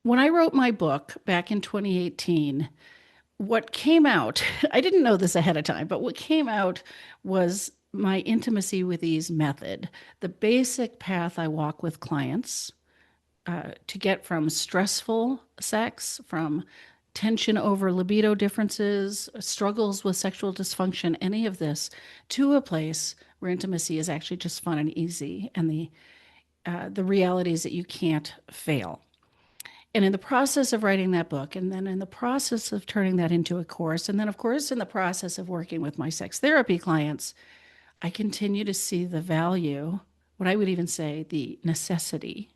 When I wrote my book back in 2018, what came out, I didn't know this ahead of time, but what came out was my intimacy with ease method, the basic path I walk with clients to get from stressful sex, from tension over libido differences, struggles with sexual dysfunction, any of this, to a place where intimacy is actually just fun and easy, and the reality is that you can't fail. And in the process of writing that book, and then in the process of turning that into a course, and then, of course, in the process of working with my sex therapy clients, I continue to see the value, what I would even say, the necessity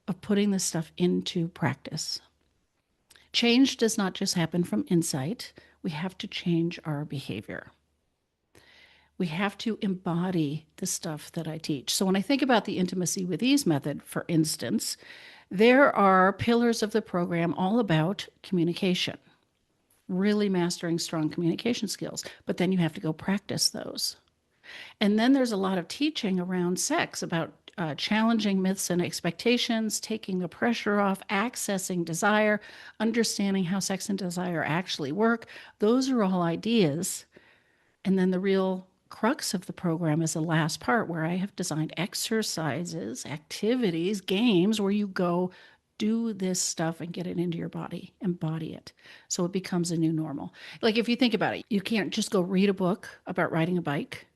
of putting this stuff into practice. Change does not just happen from insight, we have to change our behavior. We have to embody the stuff that I teach. So when I think about the intimacy with ease method, for instance, there are pillars of the program all about communication, really mastering strong communication skills, but then you have to go practice those. And then there's a lot of teaching around sex, about challenging myths and expectations, taking the pressure off, accessing desire, understanding how sex and desire actually work. Those are all ideas. And then the real crux of the program is the last part, where I have designed exercises, activities, games where you go do this stuff and get it into your body, embody it. So it becomes a new normal. Like if you think about it, you can't just go read a book about riding a bike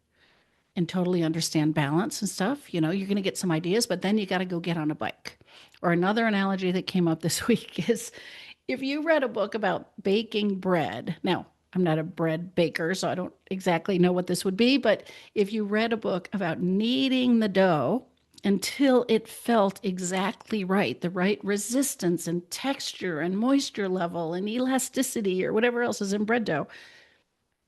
and totally understand balance and stuff. You know, you're going to get some ideas, but then you got to go get on a bike. Or another analogy that came up this week is if you read a book about baking bread. Now, I'm not a bread baker, so I don't exactly know what this would be, but if you read a book about kneading the dough until it felt exactly right, the right resistance and texture and moisture level and elasticity or whatever else is in bread dough,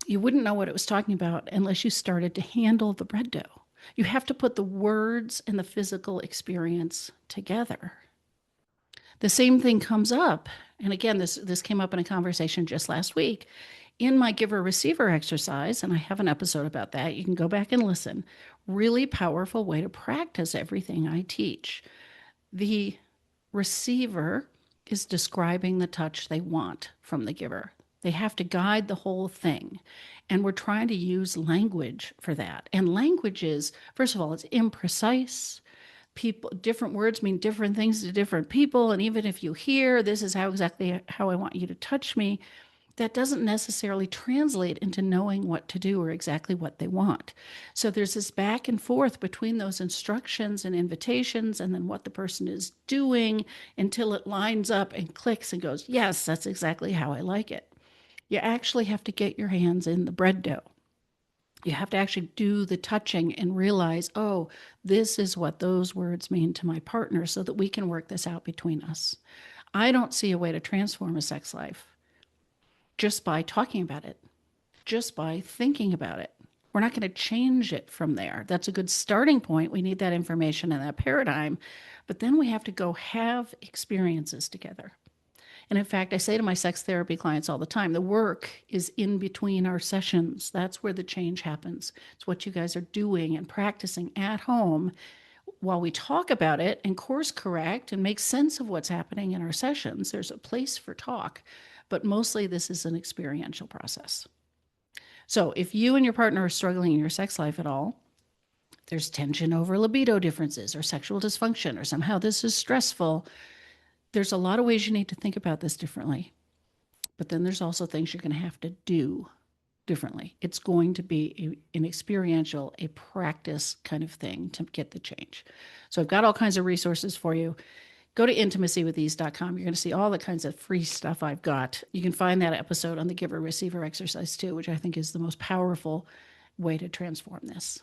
you wouldn't know what it was talking about unless you started to handle the bread dough. You have to put the words and the physical experience together. The same thing comes up, and again, this came up in a conversation just last week in my giver receiver exercise, and I have an episode about that. You can go back and listen. Really powerful way to practice everything I teach. The receiver is describing the touch they want from the giver. They have to guide the whole thing. And we're trying to use language for that. And language is, first of all, it's imprecise. People, different words mean different things to different people. And even if you hear, this is exactly how I want you to touch me, that doesn't necessarily translate into knowing what to do or exactly what they want. So there's this back and forth between those instructions and invitations and then what the person is doing until it lines up and clicks and goes, yes, that's exactly how I like it. You actually have to get your hands in the bread dough. You have to actually do the touching and realize, oh, this is what those words mean to my partner, so that we can work this out between us. I don't see a way to transform a sex life just by talking about it, just by thinking about it. We're not going to change it from there. That's a good starting point. We need that information and that paradigm. But then we have to go have experiences together. And in fact, I say to my sex therapy clients all the time, the work is in between our sessions. That's where the change happens. It's what you guys are doing and practicing at home while we talk about it and course correct and make sense of what's happening in our sessions. There's a place for talk, but mostly this is an experiential process. So if you and your partner are struggling in your sex life at all, there's tension over libido differences or sexual dysfunction, or somehow this is stressful, there's a lot of ways you need to think about this differently. But then there's also things you're going to have to do differently. It's going to be an experiential, a practice kind of thing to get the change. So I've got all kinds of resources for you. Go to intimacywithEase.com. You're going to see all the kinds of free stuff I've got. You can find that episode on the giver receiver exercise too, which I think is the most powerful way to transform this.